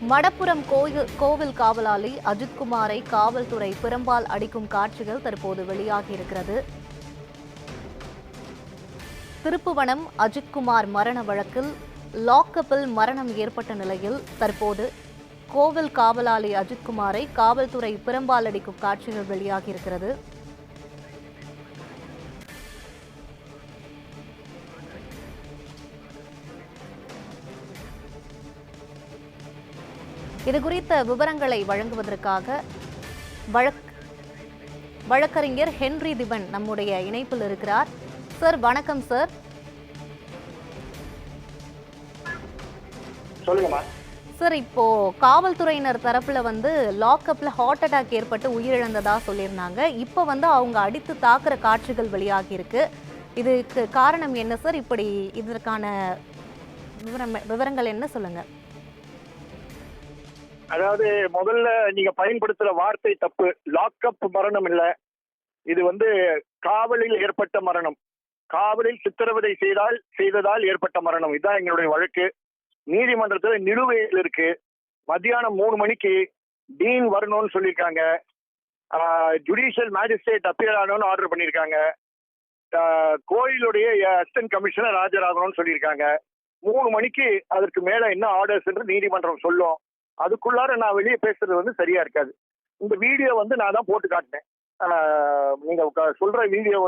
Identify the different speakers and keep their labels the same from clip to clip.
Speaker 1: மடப்புரம் கோவில் காவலாளி அஜித்குமாரை காவல்துறை பிரம்பால் அடிக்கும் காட்சிகள் தற்போது வெளியாகியிருக்கிறது. திருப்புவனம் அஜித்குமார் மரண வழக்கில் லாக்கப்பில் மரணம் ஏற்பட்ட நிலையில் தற்போது கோவில் காவலாளி அஜித்குமாரை காவல்துறை பிரம்பால் அடிக்கும் காட்சிகள் வெளியாகியிருக்கிறது. இதுகுறித்த விவரங்களை வழங்குவதற்காக வழக்கறிஞர் ஹென்றி திபன் நம்முடைய இணைப்பில் இருக்கிறார். சார் வணக்கம் சார்.
Speaker 2: சொல்லுங்கம்மா.
Speaker 1: சார், இப்போ காவல்துறையினர் தரப்புல லாக்அப்ல ஹார்ட் அட்டாக் ஏற்பட்டு உயிரிழந்ததா சொல்லியிருந்தாங்க. இப்போ அவங்க அடித்து தாக்குற காட்சிகள் வெளியாகி இருக்கு. இதுக்கு காரணம் என்ன சார்? இப்படி இதற்கான விவரங்கள் என்ன சொல்லுங்க.
Speaker 2: அதாவது முதல்ல நீங்க பயன்படுத்துற வார்த்தை தப்பு. லாக்அப் மரணம் இல்ல, இது காவலில் ஏற்பட்ட மரணம். காவலில் சித்திரவதை செய்ததால் ஏற்பட்ட மரணம். இதுதான் எங்களுடைய வழக்கு. நீதிமன்றத்தில் நிலுவையில் இருக்கு. மத்தியானம் 3 மணிக்கு டீன் வரணும்னு சொல்லியிருக்காங்க. ஜுடிஷியல் மேஜிஸ்ட்ரேட் அப்பியர் ஆகணும்னு ஆர்டர் பண்ணியிருக்காங்க. கோயிலுடைய அசிஸ்டன்ட் கமிஷனர் ஆஜராகணும்னு சொல்லியிருக்காங்க. 3 மணிக்கு அதற்கு மேல என்ன ஆர்டர்ஸ் என்று நீதிமன்றம் சொல்லும். அதுக்குள்ளார நான் வெளியே பேசுறது சரியா இருக்காது. இந்த வீடியோ நான் தான் போட்டு காட்டினேன். நீங்க சொல்ற வீடியோ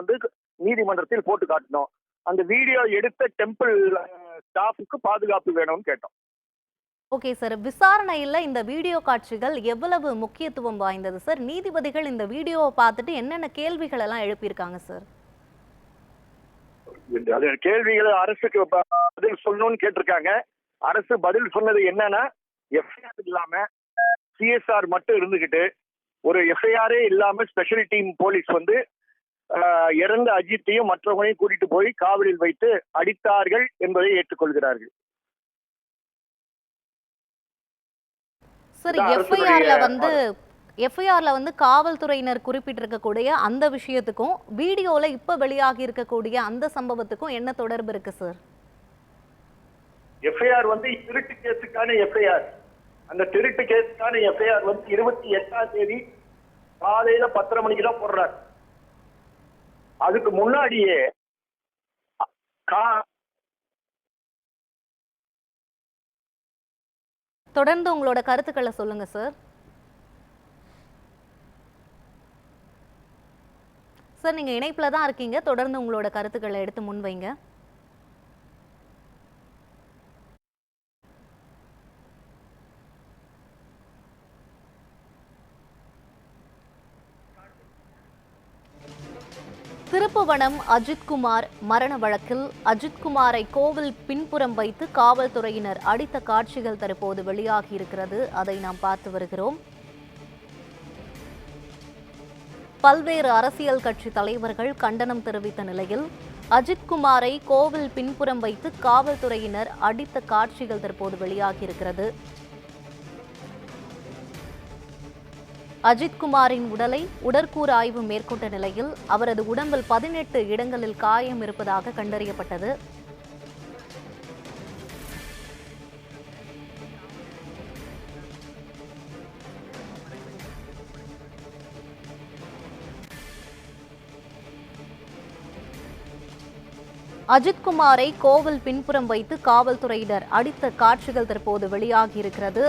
Speaker 2: நீதிமன்றத்தில் போட்டு காட்டணும். அந்த வீடியோ எடுத்த டெம்பிள் ஸ்டாஃபுக்கு பாதுகாப்பு வேணும்னு கேட்டோம்.
Speaker 1: ஓகே சார், விசாரணையில் இந்த வீடியோ காட்சிகள் எவ்வளவு முக்கியத்துவம் வாய்ந்தது சார்? நீதிபதிகள் இந்த வீடியோவை பார்த்துட்டு என்னென்ன கேள்விகள் எல்லாம் எழுப்பியிருக்காங்க சார்?
Speaker 2: கேள்விகள் அரசுக்கு பதில் சொல்லணும்னு கேட்டிருக்காங்க. அரசு பதில் சொன்னது என்னன்னா, எஃப்ஐஆர் இல்லாம சிஎஸ்ஆர் மட்டும் இருந்துகிட்டு ஒரு எஃப்ஐஆரே இல்லாம ஸ்பெஷல் டீம் போலீஸ் இறந்த அஜித்தையும் மற்றவங்களையும் கூட்டிட்டு போய் காவலில் வைத்து அடித்தார்கள் என்பதை ஏற்றுக்கொள்கிறார்கள்.
Speaker 1: சார், எஃப்ஐஆர்ல காவல்துறையினர் குறிப்பிட்டிருக்கக்கூடிய அந்த விஷயத்துக்கும் வீடியோல இப்ப வெளியாகி இருக்கக்கூடிய அந்த சம்பவத்துக்கும் என்ன தொடர்பு இருக்கு சார்?
Speaker 2: எஃப்ஐஆர் திருட்டு கேஸுக்கான எஃப்ஐஆர். அந்த திருட்டு கேஸுக்கான எஃப்ஐஆர் 28ஆம் தேதி காலையில 10:30 மணிக்கு தான் போடுறாரு. அதுக்கு முன்னாடியே
Speaker 1: தொடர்ந்து உங்களோட கருத்துக்களை சொல்லுங்க சார். சார், நீங்க இணைப்புல தான் இருக்கீங்க. தொடர்ந்து உங்களோட கருத்துக்களை எடுத்து முன்வைங்க. திருப்புவனம் அஜித்குமார் மரண வழக்கில் அஜித்குமாரை கோவில் பின்புறம் வைத்து காவல்துறையினர் அடித்த காட்சிகள் தற்போது வெளியாகி இருக்கிறது. அதை நாம் பார்த்து வருகிறோம். பல்வேறு அரசியல் கட்சி தலைவர்கள் கண்டனம் தெரிவித்த நிலையில் அஜித்குமாரை கோவில் பின்புறம் வைத்து காவல்துறையினர் அடித்த காட்சிகள் தற்போது வெளியாகி இருக்கிறது. அஜித்குமாரின் உடலை உடற்கூறு ஆய்வு மேற்கொண்ட நிலையில் அவரது உடம்பில் 18 இடங்களில் காயம் இருப்பதாக கண்டறியப்பட்டது. அஜித்குமாரை கோவில் பின்புறம் வைத்து காவல்துறையினர் அடித்த காட்சிகள் தற்போது வெளியாகி இருக்கிறது.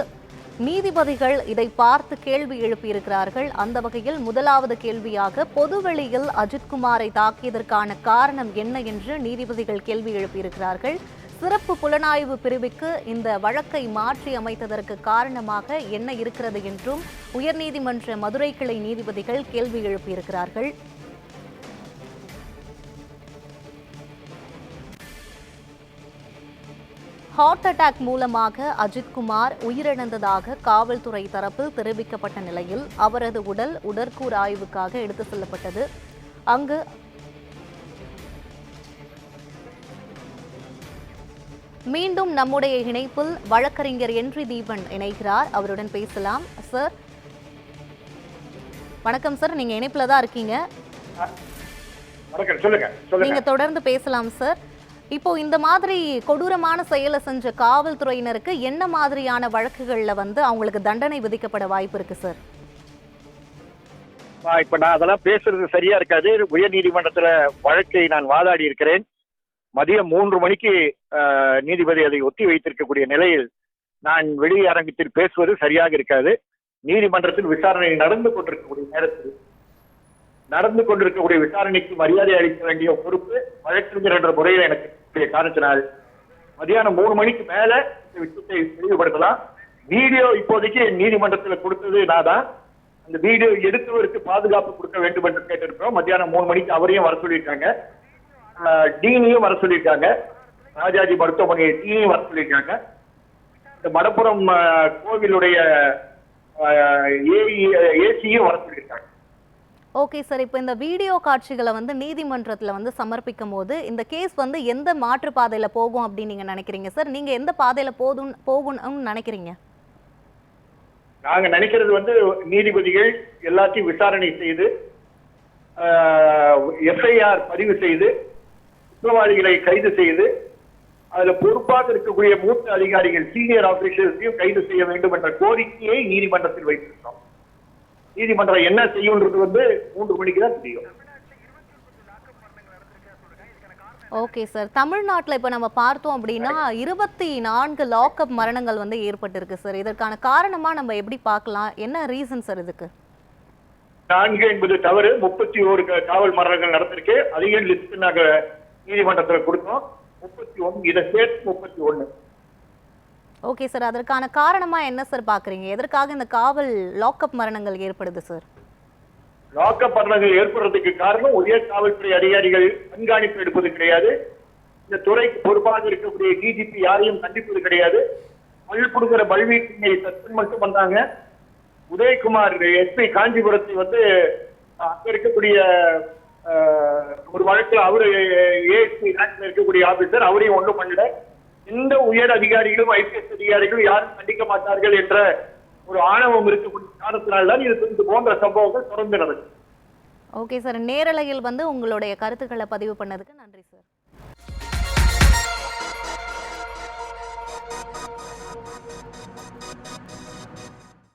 Speaker 1: நீதிபதிகள் இதை பார்த்து கேள்வி எழுப்பியிருக்கிறார்கள். அந்த வகையில் முதலாவது கேள்வியாக பொதுவெளியில் அஜித்குமாரை தாக்கியதற்கான காரணம் என்ன என்று நீதிபதிகள் கேள்வி எழுப்பியிருக்கிறார்கள். சிறப்பு புலனாய்வு பிரிவுக்கு இந்த வழக்கை மாற்றி அமைத்ததற்கு காரணமாக என்ன இருக்கிறது என்றும் உயர்நீதிமன்ற மதுரை கிளை நீதிபதிகள் கேள்வி எழுப்பியிருக்கிறார்கள். ஹார்ட் அட்டாக் மூலமாக அஜித்குமார் உயிரிழந்ததாக காவல்துறை தரப்பில் தெரிவிக்கப்பட்ட நிலையில் அவரது உடல் உடற்கூறு ஆய்வுக்காக எடுத்து செல்லப்பட்டது. அங்கு மீண்டும் நம்முடைய இணைப்பில் வழக்கறிஞர் ஹென்றி தீபன் இணைகிறார். அவருடன் பேசலாம். சார் வணக்கம் சார், நீங்க இணைப்புல தான் இருக்கீங்க.
Speaker 2: நீங்க
Speaker 1: தொடர்ந்து பேசலாம் சார். இப்போ இந்த மாதிரி கொடூரமான செயலை செஞ்ச காவல்துறையினருக்கு என்ன மாதிரியான வழக்குகள்ல வந்து அவங்களுக்கு தண்டனை விதிக்கப்பட வாய்ப்பு இருக்கு சார்?
Speaker 2: இப்ப நான் அதெல்லாம் பேசுறது சரியா இருக்காது. உயர் நீதிமன்றத்துல வழக்கை நான் வாதாடி இருக்கிறேன். மதியம் 3 மணிக்கு நீதிபதி அதை ஒத்தி வைத்திருக்கக்கூடிய நிலையில் நான் வெளி அரங்கத்தில் பேசுவது சரியாக இருக்காது. நீதிமன்றத்தில் விசாரணை நடந்து கொண்டிருக்கக்கூடிய விசாரணைக்கு மரியாதை அளிக்க வேண்டிய பொறுப்பு வழக்கறிஞர் என்ற முறையில் எனக்கு காரணத்தினால் மதியானம் 3 மணிக்கு மேல இந்த விஷயத்தை தெளிவுபடுத்தலாம். வீடியோ இப்போதைக்கு நீதிமன்றத்தில் கொடுத்தது நான் தான். அந்த வீடியோ எடுத்தவருக்கு பாதுகாப்பு கொடுக்க வேண்டும் என்று கேட்டிருக்கிறோம். மத்தியானம் 3 மணிக்கு அவரையும் வர சொல்லியிருக்காங்க, டீனையும் வர சொல்லியிருக்காங்க, ராஜாஜி மருத்துவமனை டீனையும் வர சொல்லியிருக்காங்க. இந்த மடப்புறம் கோவிலுடைய ஏசியும் வர சொல்லியிருக்காங்க.
Speaker 1: ஓகே சார், இப்போ இந்த வீடியோ காட்சிகளை வந்து நீதிமன்றத்தில் வந்து சமர்ப்பிக்கும் போது இந்த கேஸ் வந்து எந்த மாற்று பாதையில போகும் அப்படின்னு நீங்க நினைக்கிறீங்க சார்? நீங்க எந்த பாதையில போகணும்னு நினைக்கிறீங்க?
Speaker 2: நாங்க நினைக்கிறது வந்து நீதிபதிகள் எல்லாத்தையும் விசாரணை செய்து எஃப்ஐஆர் பதிவு செய்து குற்றவாளிகளை கைது செய்து அதுல பொறுப்பாக இருக்கக்கூடிய மூத்த அதிகாரிகள் சீனியர் ஆபீசர்ஸையும் கைது செய்ய வேண்டும் என்ற கோரிக்கையை நீதிமன்றத்தில் வைத்திருக்கிறோம். நீதிமன்றம் என்ன செய்யும்ன்றது வந்து 3 மணிக்கு தான் தெரியும்.
Speaker 1: ஓகே சார், தமிழ்நாட்டில் இப்போ நம்ம பார்த்தோம் அப்படின்னா 24 லாக்அப் மரணங்கள் வந்து ஏற்பட்டிருக்கு சார். இதற்கான காரணமா நம்ம எப்படி பார்க்கலாம்? என்ன ரீசன் சார் இதுக்கு?
Speaker 2: 4 என்பது தவறு. 31 காவல் மரணங்கள் நடந்திருக்கு. அதிக லிஸ்ட் நாங்க நீதிமன்றத்தில் கொடுத்தோம். 31 இதை சேர்த்து 31.
Speaker 1: ஓகே சார், அதற்கான காரணமா என்ன சார் பாக்குறீங்க? எதற்காக இந்த காவல் லாக்அப் மரணங்கள் ஏற்படுது சார்?
Speaker 2: லாக்அப் மரணங்கள் ஏற்படுறதுக்கு காரணம் உயர் காவல்துறை அதிகாரிகள் கண்காணிப்பு எடுப்பது கிடையாது. இந்த துறைக்கு பொறுப்பாக இருக்கக்கூடிய டிஜிபி யாரையும் கண்டிப்பது கிடையாது. பல்புடுங்கிற பல்வீட்டை சஸ்பெண்ட் மட்டும் பண்ணாங்க. உதயகுமார் எஸ்பி காஞ்சிபுரத்தை வந்து அங்க இருக்கக்கூடிய ஒரு வழக்கில் அவரு ஏஎஸ்பி ரேங்க்ல இருக்கக்கூடிய ஆபீசர் அவரையும் ஒன்றும் பண்ணல. எந்த உயர் அதிகாரிகளும் ஐபிஎஸ் அதிகாரிகளும் யாரும் கண்டிக்க மாட்டார்கள் என்ற ஒரு ஆணவம் இருக்கக்கூடிய காரணத்தினால்தான் இது போன்ற சம்பவங்கள் தொடர்ந்து நடக்கும்.
Speaker 1: ஓகே சார், நேரலையில் வந்து உங்களுடைய கருத்துக்களை பதிவு பண்ணதுக்கு நன்றி சார்.